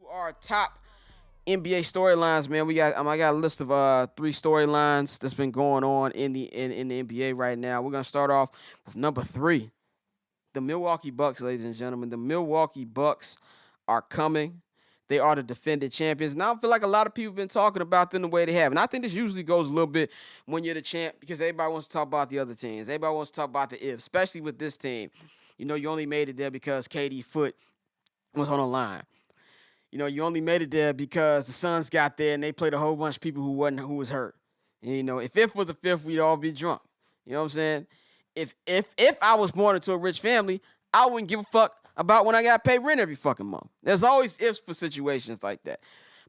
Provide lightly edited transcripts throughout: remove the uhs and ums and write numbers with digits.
our top NBA storylines, man. I got a list of three storylines that's been going on in the NBA right now. We're gonna start off with number three, the Milwaukee Bucks, ladies and gentlemen. The Milwaukee Bucks are coming. They are the defending champions. Now I feel like a lot of people have been talking about them the way they have. And I think this usually goes a little bit when you're the champ because everybody wants to talk about the other teams. Everybody wants to talk about the if, especially with this team. You know, you only made it there because KD foot was on the line. You know, you only made it there because the Suns got there and they played a whole bunch of people who was hurt. And, you know, if fifth was a fifth, we'd all be drunk. You know what I'm saying? If I was born into a rich family, I wouldn't give a fuck about when I got paid rent every fucking month. There's always ifs for situations like that.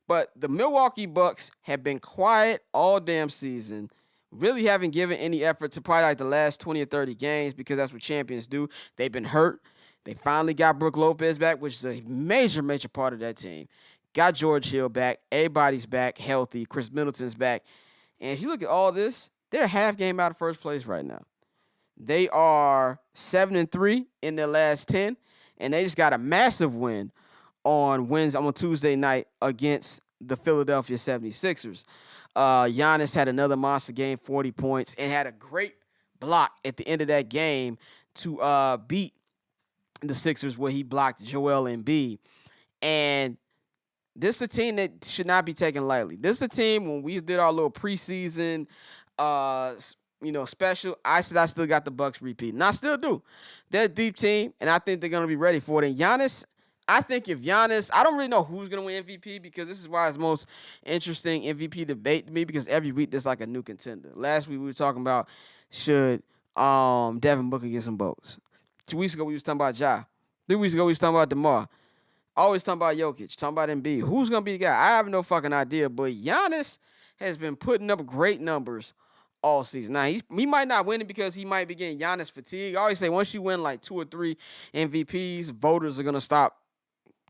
But the Milwaukee Bucks have been quiet all damn season. Really haven't given any effort to probably like the last 20 or 30 games because that's what champions do. They've been hurt. They finally got Brook Lopez back, which is a major, major part of that team. Got George Hill back. Everybody's back healthy. Chris Middleton's back. And if you look at all this, they're a half game out of first place right now. They are 7-3 in their last 10, and they just got a massive win on Tuesday night against the Philadelphia 76ers. Giannis had another monster game, 40 points, and had a great block at the end of that game to beat the Sixers where he blocked Joel Embiid. And this is a team that should not be taken lightly. This is a team, when we did our little preseason special, I said I still got the Bucks repeat. And I still do. They're a deep team, and I think they're going to be ready for it. And Giannis, I don't really know who's going to win MVP because this is why it's the most interesting MVP debate to me because every week there's like a new contender. Last week we were talking about should Devin Booker get some votes. 2 weeks ago we was talking about Ja. 3 weeks ago we was talking about DeMar. Always talking about Jokic, talking about Embiid. Who's going to be the guy? I have no fucking idea, but Giannis has been putting up great numbers all season. Now, he might not win it because he might be getting Giannis fatigue. I always say once you win like 2 or 3 MVPs, voters are going to stop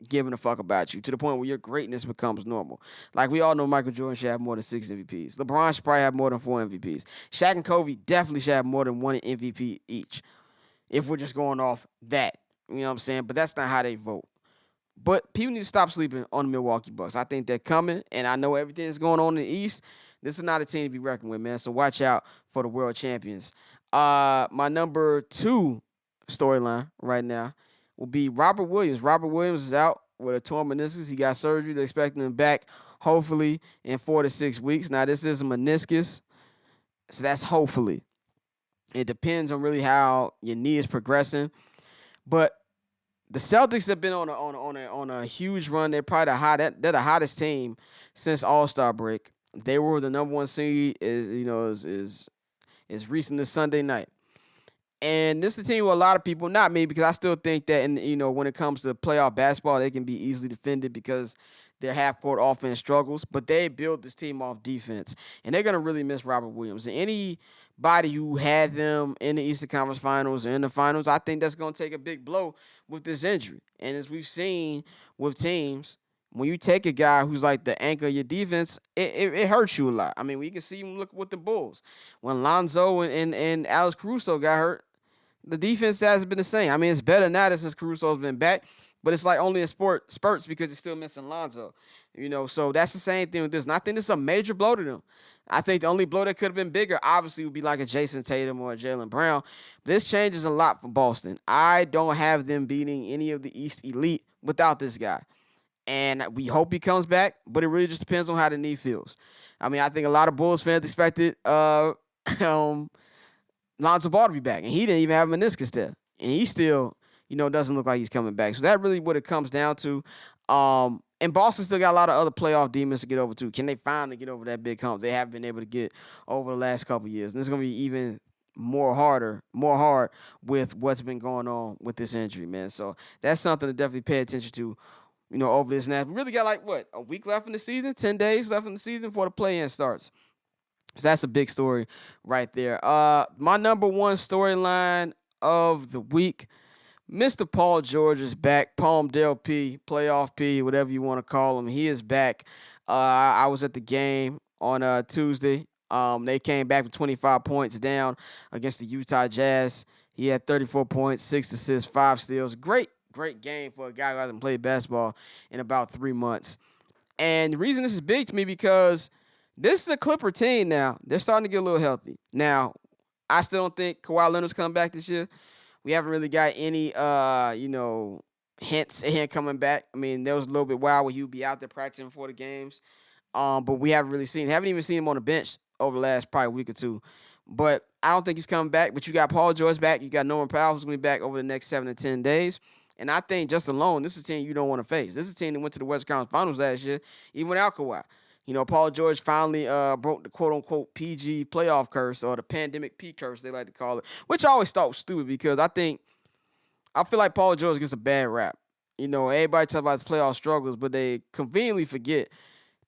giving a fuck about you to the point where your greatness becomes normal. Like we all know Michael Jordan should have more than 6 MVPs. LeBron should probably have more than 4 MVPs. Shaq and Kobe definitely should have more than 1 MVP each if we're just going off that. You know what I'm saying? But that's not how they vote. But people need to stop sleeping on the Milwaukee Bucks. I think they're coming, and I know everything that's going on in the East. This is not a team to be reckoned with, man. So watch out for the world champions. My number 2 storyline right now will be Robert Williams. Robert Williams is out with a torn meniscus. He got surgery. They're expecting him back, hopefully, in 4 to 6 weeks. Now, this is a meniscus, so that's hopefully. It depends on really how your knee is progressing. But the Celtics have been on a huge run. They're probably they're the hottest team since All-Star break. They were the number 1 seed is recent as Sunday night. And this is a team with a lot of people, not me, because I still think that when it comes to playoff basketball, they can be easily defended because their half-court offense struggles. But they build this team off defense, and they're gonna really miss Robert Williams. And anybody who had them in the Eastern Conference Finals or in the finals, I think that's gonna take a big blow with this injury. And as we've seen with teams, when you take a guy who's like the anchor of your defense, it hurts you a lot. I mean, we can see him look with the Bulls. When Lonzo and Alex Caruso got hurt, the defense hasn't been the same. I mean, it's better now since Caruso's been back, but it's like only in spurts because you're still missing Lonzo. So that's the same thing with this. And I think this is a major blow to them. I think the only blow that could have been bigger, obviously, would be like a Jason Tatum or a Jaylen Brown. This changes a lot for Boston. I don't have them beating any of the East Elite without this guy. And we hope he comes back, but it really just depends on how the knee feels. I mean, I think a lot of Bulls fans expected Lonzo Ball to be back, and he didn't even have a meniscus there. And he still, doesn't look like he's coming back. So that really what it comes down to. And Boston still got a lot of other playoff demons to get over too. Can they finally get over that big hump they haven't been able to get over the last couple of years? And it's going to be even more hard with what's been going on with this injury, man. So that's something to definitely pay attention to, over this. Now, we really got a week left in the season, 10 days left in the season before the play-in starts. So that's a big story right there. My number 1 storyline of the week, Mr. Paul George is back. Palmdale P, playoff P, whatever you want to call him. He is back. I was at the game on Tuesday. They came back with 25 points down against the Utah Jazz. He had 34 points, 6 assists, 5 steals. Great great game for a guy who hasn't played basketball in about 3 months. And the reason this is big to me because this is a Clipper team now. They're starting to get a little healthy. Now, I still don't think Kawhi Leonard's coming back this year. We haven't really got any hints of him coming back. I mean, there was a little bit wild where he would be out there practicing before the games. But we haven't even seen him on the bench over the last probably week or two. But I don't think he's coming back. But you got Paul George back. You got Norman Powell who's going to be back over the next 7 to 10 days. And I think just alone, this is a team you don't want to face. This is a team that went to the Western Conference Finals last year, even without Kawhi. Paul George finally broke the quote-unquote PG playoff curse, or the pandemic P curse, they like to call it, which I always thought was stupid because I feel like Paul George gets a bad rap. Everybody talks about his playoff struggles, but they conveniently forget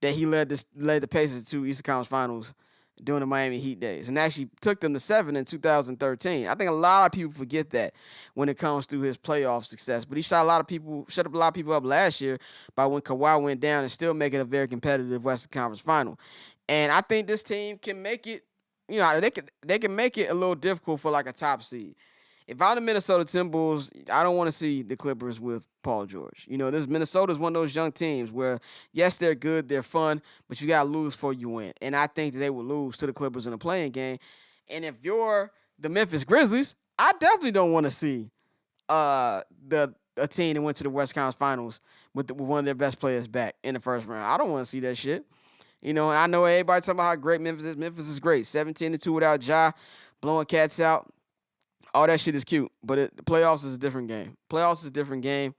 that he led the Pacers to Eastern Conference Finals during the Miami Heat days, and actually took them to 7 in 2013. I think a lot of people forget that when it comes to his playoff success. But he shut up a lot of people up last year by when Kawhi went down and still make it a very competitive Western Conference Final. And I think this team can make it. They can make it a little difficult for like a top seed. If I'm the Minnesota Timberwolves, I don't want to see the Clippers with Paul George. This Minnesota's one of those young teams where, yes, they're good, they're fun, but you got to lose before you win. And I think that they will lose to the Clippers in a playing game. And if you're the Memphis Grizzlies, I definitely don't want to see a team that went to the West Conference Finals with one of their best players back in the first round. I don't want to see that shit. And I know everybody talking about how great Memphis is. Memphis is great. 17-2 without Ja, blowing cats out. All that shit is cute, but the playoffs is a different game. Playoffs is a different game,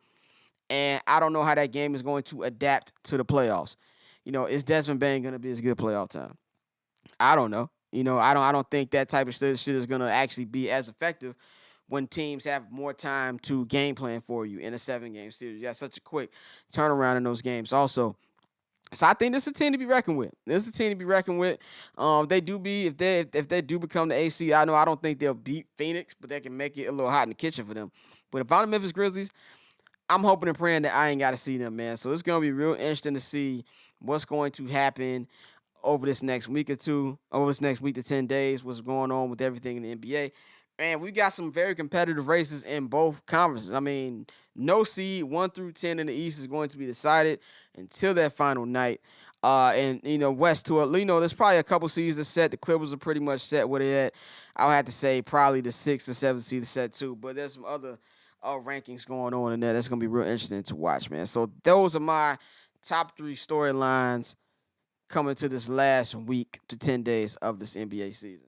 and I don't know how that game is going to adapt to the playoffs. Is Desmond Bain going to be as good playoff time? I don't know. I don't think that type of shit is going to actually be as effective when teams have more time to game plan for you in a 7-game series. You got such a quick turnaround in those games. Also, so I think this is a team to be reckoned with. This is a team to be reckoned with. If they do become the AC, I don't think they'll beat Phoenix, but they can make it a little hot in the kitchen for them. But if I'm the Memphis Grizzlies, I'm hoping and praying that I ain't got to see them, man. So it's gonna be real interesting to see what's going to happen over this next week or two, over this next week to 10 days, what's going on with everything in the NBA. And we got some very competitive races in both conferences. I mean, no seed 1 through 10 in the East is going to be decided until that final night. And West to there's probably a couple seeds that set. The Clippers are pretty much set where they at. I would have to say probably the 6th or 7th seed is set too. But there's some other rankings going on in there that's gonna be real interesting to watch, man. So those are my top 3 storylines coming to this last week to 10 days of this NBA season.